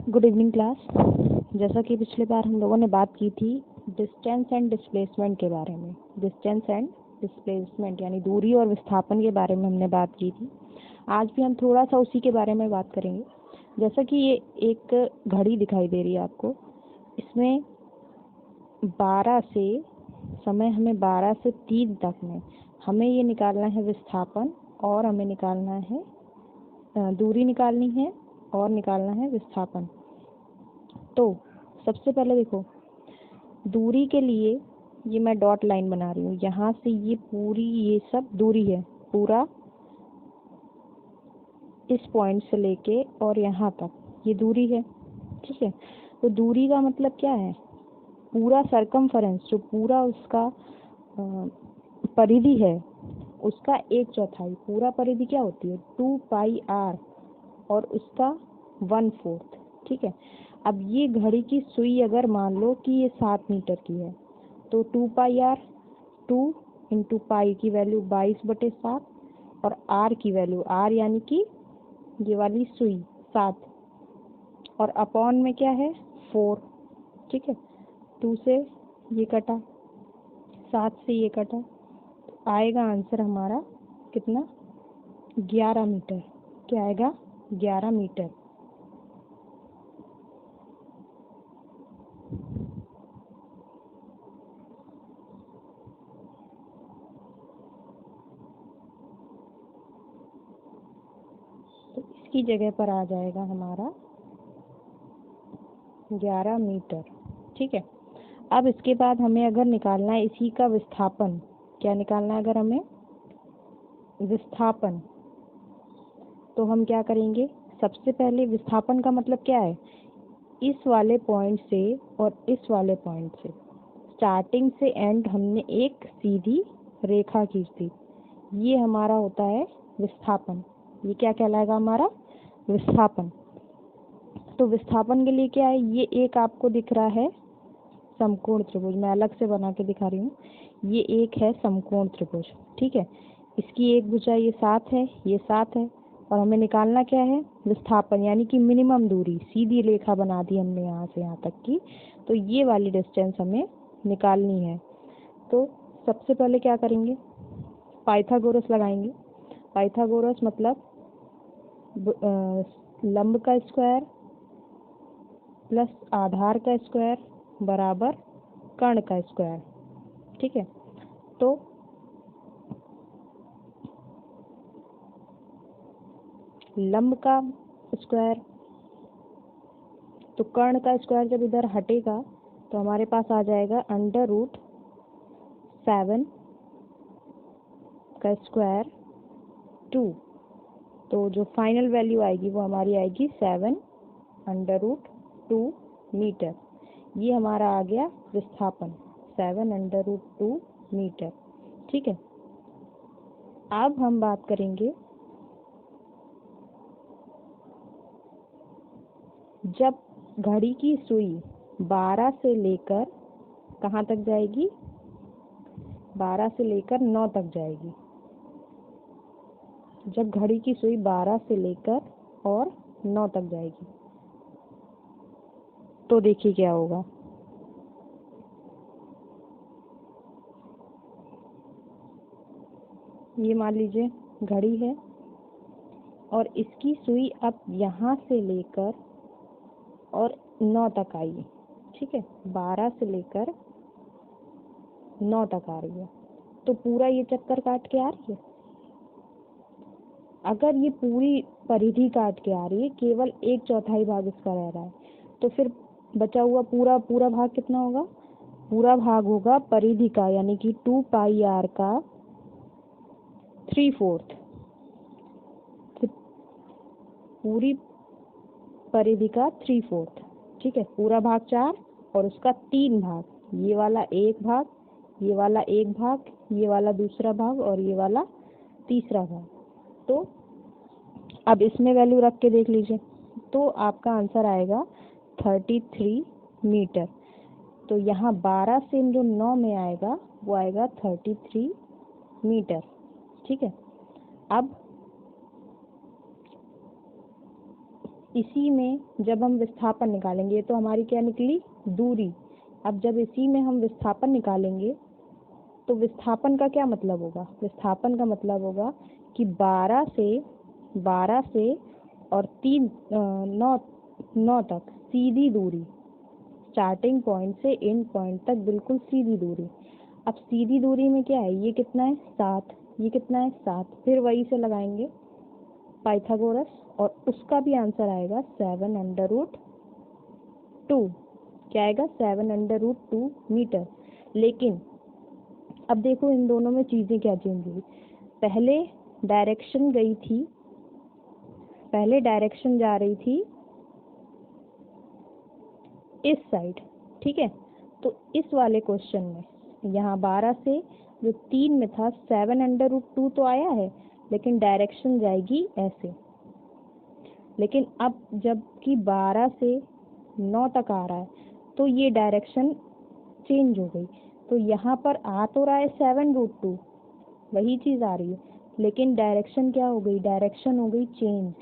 Good evening class. जैसा कि पिछले बार हम लोगों ने बात की थी डिस्टेंस एंड डिस्प्लेसमेंट के बारे में। डिस्टेंस एंड डिस्प्लेसमेंट यानी दूरी और विस्थापन के बारे में हमने बात की थी। आज भी हम थोड़ा सा उसी के बारे में बात करेंगे। जैसा कि ये एक घड़ी दिखाई दे रही है आपको, इसमें 12 से समय हमें 12 से 3 तक में हमें ये निकालना है विस्थापन और हमें निकालना है दूरी निकालनी है और निकालना है विस्थापन। तो सबसे पहले देखो, दूरी के लिए ये मैं डॉट लाइन बना रही हूँ। यहाँ से ये पूरी ये सब दूरी है, पूरा इस पॉइंट से लेके और यहाँ तक ये दूरी है। ठीक है, तो दूरी का मतलब क्या है? पूरा सरकमफेरेंस, जो पूरा उसका परिधि है, उसका 1/4। पूरा परिधि क्या होती है? 2 पाई आर और उसका 1/4। ठीक है, अब ये घड़ी की सुई अगर मान लो कि ये 7 मीटर की है तो 2 पाई आर, 2 इंटू पाई की वैल्यू 22/7 और आर की वैल्यू, आर यानी कि ये वाली सुई 7 और अपॉन में क्या है? 4। ठीक है, 2 से ये कटा, 7 से ये कटा, तो आएगा आंसर हमारा कितना? 11 मीटर। क्या आएगा? 11 मीटर। तो इसकी जगह पर आ जाएगा हमारा 11 मीटर। ठीक है, अब इसके बाद हमें अगर निकालना है इसी का विस्थापन, क्या निकालना है अगर हमें? विस्थापन। तो हम क्या करेंगे? सबसे पहले विस्थापन का मतलब क्या है? इस वाले पॉइंट से और इस वाले पॉइंट से स्टार्टिंग से एंड हमने एक सीधी रेखा खींच दी, ये हमारा होता है विस्थापन। ये क्या कहलाएगा? हमारा विस्थापन। तो विस्थापन के लिए क्या है? ये एक आपको दिख रहा है समकोण त्रिभुज, मैं अलग से बना के दिखा रही हूँ। ये एक है समकोण त्रिभुज। ठीक है, इसकी एक भुजा ये 7 है, ये 7 है और हमें निकालना क्या है? विस्थापन, यानी कि मिनिमम दूरी। सीधी रेखा बना दी हमने यहाँ से यहाँ तक की, तो ये वाली डिस्टेंस हमें निकालनी है। तो सबसे पहले क्या करेंगे? पाइथागोरस लगाएंगे। पाइथागोरस मतलब लंब का स्क्वायर प्लस आधार का स्क्वायर बराबर कर्ण का स्क्वायर। ठीक है, तो लंब का स्क्वायर, तो कर्ण का स्क्वायर जब इधर हटेगा तो हमारे पास आ जाएगा √7 का स्क्वायर 2। तो जो फाइनल वैल्यू आएगी वो हमारी आएगी 7√2 मीटर। ये हमारा आ गया विस्थापन, 7√2 मीटर। ठीक है, अब हम बात करेंगे जब घड़ी की सुई 12 से लेकर कहाँ तक जाएगी? 12 से लेकर 9 तक जाएगी। जब घड़ी की सुई 12 से लेकर और 9 तक जाएगी तो देखिए क्या होगा। ये मान लीजिए घड़ी है और इसकी सुई अब यहाँ से लेकर और 9 तक आई है। ठीक है, 12 से लेकर 9 तक आ रही है, तो पूरा ये चक्कर काट के आ रही है। अगर ये पूरी परिधि काट के आ रही है, केवल 1/4 भाग इसका रह रहा है, तो फिर बचा हुआ पूरा भाग कितना होगा? पूरा भाग होगा परिधि का, यानी कि 2 पाई आर का 3/4। पूरी परिधि का 3/4। ठीक है, पूरा भाग 4 और उसका 3 भाग, ये वाला 1 भाग, ये वाला 1 भाग, ये वाला दूसरा भाग और ये वाला तीसरा भाग। तो अब इसमें वैल्यू रख के देख लीजिए, तो आपका आंसर आएगा 33 मीटर। तो यहाँ 12 से जो 9 में आएगा वो आएगा 33 मीटर। ठीक है, अब इसी में जब हम विस्थापन निकालेंगे, तो हमारी क्या निकली, दूरी। अब जब इसी में हम विस्थापन निकालेंगे तो विस्थापन का क्या मतलब होगा, विस्थापन का मतलब होगा कि 12 से और 9 तक सीधी दूरी, स्टार्टिंग पॉइंट से एंड पॉइंट तक बिल्कुल सीधी दूरी। अब सीधी दूरी में क्या है, ये कितना है 7, ये कितना है 7, फिर वही से लगाएंगे पाइथागोरस और उसका भी आंसर आएगा 7√2। क्या आएगा, 7√2 मीटर। लेकिन अब देखो इन दोनों में चीजें क्या चेंज हुई। पहले डायरेक्शन जा रही थी इस साइड, ठीक है। तो इस वाले क्वेश्चन में यहाँ 12 से जो 3 में था 7√2 तो आया है, लेकिन डायरेक्शन जाएगी ऐसे। लेकिन अब जबकि 12 से 9 तक आ रहा है तो ये डायरेक्शन चेंज हो गई। तो यहाँ पर आ तो रहा है 7√2, वही चीज़ आ रही है, लेकिन डायरेक्शन क्या हो गई, डायरेक्शन हो गई चेंज।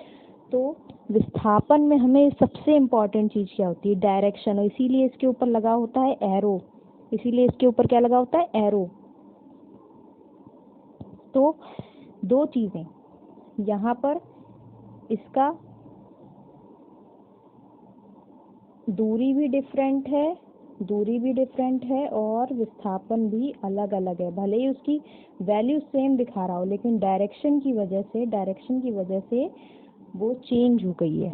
तो विस्थापन में हमें सबसे इम्पोर्टेंट चीज़ क्या होती है, डायरेक्शन। और इसीलिए इसके ऊपर लगा होता है एरो, इसीलिए इसके ऊपर क्या लगा होता है, एरो। तो दो चीज़ें यहाँ पर, इसका दूरी भी डिफरेंट है और विस्थापन भी अलग अलग है। भले ही उसकी वैल्यू सेम दिखा रहा हो, लेकिन डायरेक्शन की वजह से वो चेंज हो गई है,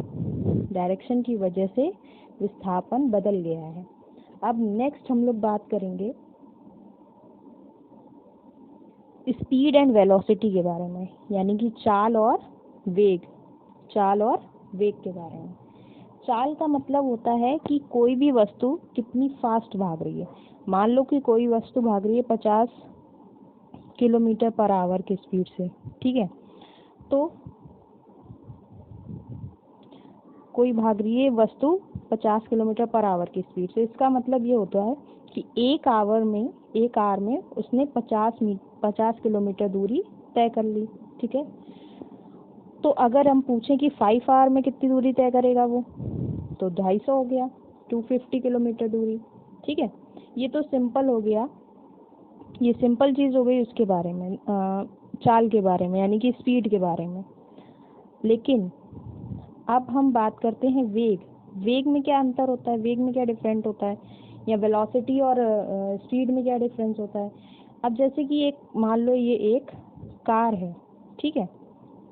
डायरेक्शन की वजह से विस्थापन बदल गया है। अब नेक्स्ट हम लोग बात करेंगे स्पीड एंड वेलोसिटी के बारे में, यानी कि चाल और वेग के बारे में। चाल का मतलब होता है कि कोई भी वस्तु कितनी फास्ट भाग रही है। मान लो कि कोई वस्तु भाग रही है 50 किलोमीटर पर आवर की स्पीड से, ठीक है। तो कोई भाग रही है वस्तु 50 किलोमीटर पर आवर की स्पीड से, इसका मतलब ये होता है कि एक आवर में उसने 50 किलोमीटर दूरी तय कर ली, ठीक है। तो अगर हम पूछें कि 5 आवर में कितनी दूरी तय करेगा वो, तो 250 हो गया, 250 किलोमीटर दूरी, ठीक है। ये तो सिंपल हो गया, ये सिंपल चीज़ हो गई उसके बारे में, चाल के बारे में, यानी कि स्पीड के बारे में। लेकिन अब हम बात करते हैं वेग में क्या अंतर होता है, वेग में क्या डिफरेंट होता है, या वेलोसिटी और स्पीड में क्या डिफरेंस होता है। अब जैसे कि एक मान लो ये एक कार है, ठीक है,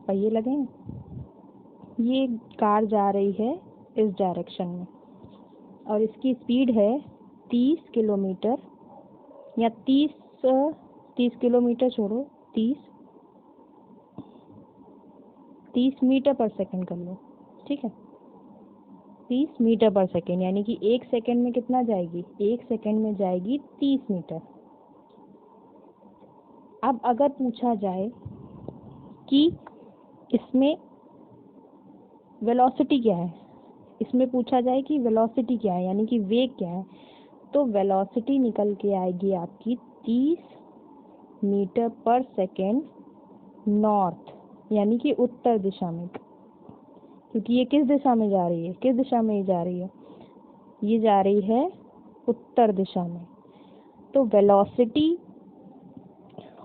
पहिए लगे हैं, ये कार जा रही है इस डायरेक्शन में और इसकी स्पीड है 30 किलोमीटर या 30 किलोमीटर छोड़ो, 30 मीटर पर सेकंड कर लो, ठीक है, 30 मीटर पर सेकंड, यानी कि एक सेकंड में कितना जाएगी, एक सेकंड में जाएगी 30 मीटर। अब अगर पूछा जाए कि इसमें वेलोसिटी क्या है, यानी कि वेग क्या है, तो वेलोसिटी निकल के आएगी आपकी 30 मीटर पर सेकेंड नॉर्थ, यानी कि उत्तर दिशा में, क्योंकि ये किस दिशा में जा रही है, ये जा रही है उत्तर दिशा में। तो वेलोसिटी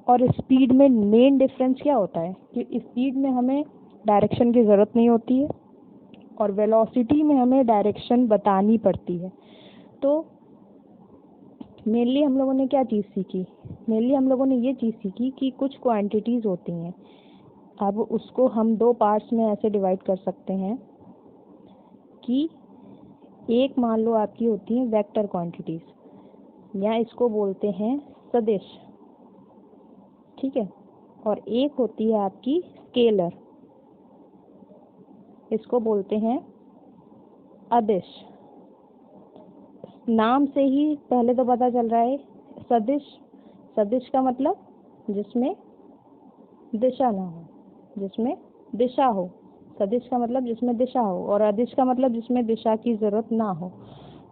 और स्पीड में मेन डिफरेंस क्या होता है कि स्पीड में हमें डायरेक्शन की ज़रूरत नहीं होती है और वेलोसिटी में हमें डायरेक्शन बतानी पड़ती है। तो मेनली हम लोगों ने क्या चीज़ सीखी, ये चीज़ सीखी कि कुछ क्वांटिटीज़ होती हैं। अब उसको हम दो पार्ट्स में ऐसे डिवाइड कर सकते हैं कि एक मान लो आपकी होती है वेक्टर क्वांटिटीज़, या इसको बोलते हैं सदिश, ठीक है, और एक होती है आपकी स्केलर, इसको बोलते हैं अदिश। नाम से ही पहले तो पता चल रहा है सदिश का मतलब जिसमें दिशा ना हो, सदिश का मतलब जिसमें दिशा हो, और अदिश का मतलब जिसमें दिशा की जरूरत ना हो।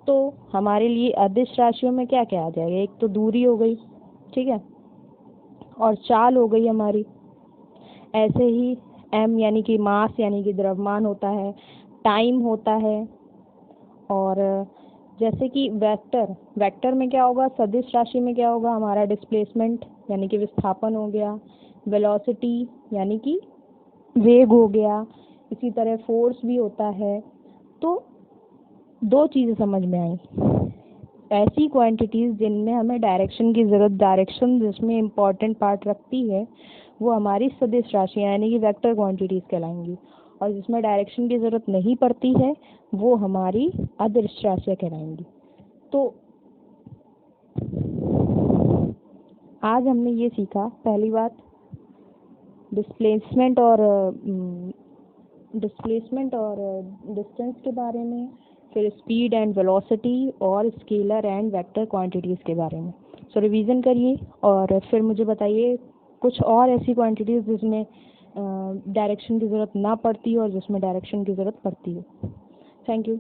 तो हमारे लिए अदिश राशियों में क्या क्या आ जाएगा, एक तो दूरी हो गई, ठीक है, और चाल हो गई हमारी। ऐसे ही m यानी कि मास यानी कि द्रव्यमान होता है, टाइम होता है। और जैसे कि वेक्टर में क्या होगा, सदिश राशि में क्या होगा, हमारा डिस्प्लेसमेंट यानी कि विस्थापन हो गया, वेलोसिटी यानी कि वेग हो गया, इसी तरह फोर्स भी होता है। तो दो चीज़ें समझ में आई, ऐसी क्वांटिटीज़ जिनमें हमें डायरेक्शन की ज़रूरत, डायरेक्शन जिसमें इम्पॉर्टेंट पार्ट रखती है वो हमारी सदिश राशियाँ यानी कि वेक्टर क्वांटिटीज़ कहलाएंगी, और जिसमें डायरेक्शन की ज़रूरत नहीं पड़ती है वो हमारी अदिश राशियाँ कहलाएंगी। तो आज हमने ये सीखा, पहली बात डिस्प्लेसमेंट और डिस्टेंस के बारे में, फिर स्पीड एंड वेलोसिटी और स्केलर एंड वेक्टर क्वांटिटीज़ के बारे में। सो रिवीजन करिए और फिर मुझे बताइए कुछ और ऐसी क्वांटिटीज़ जिसमें डायरेक्शन की ज़रूरत ना पड़ती हो और जिसमें डायरेक्शन की ज़रूरत पड़ती हो। Thank you.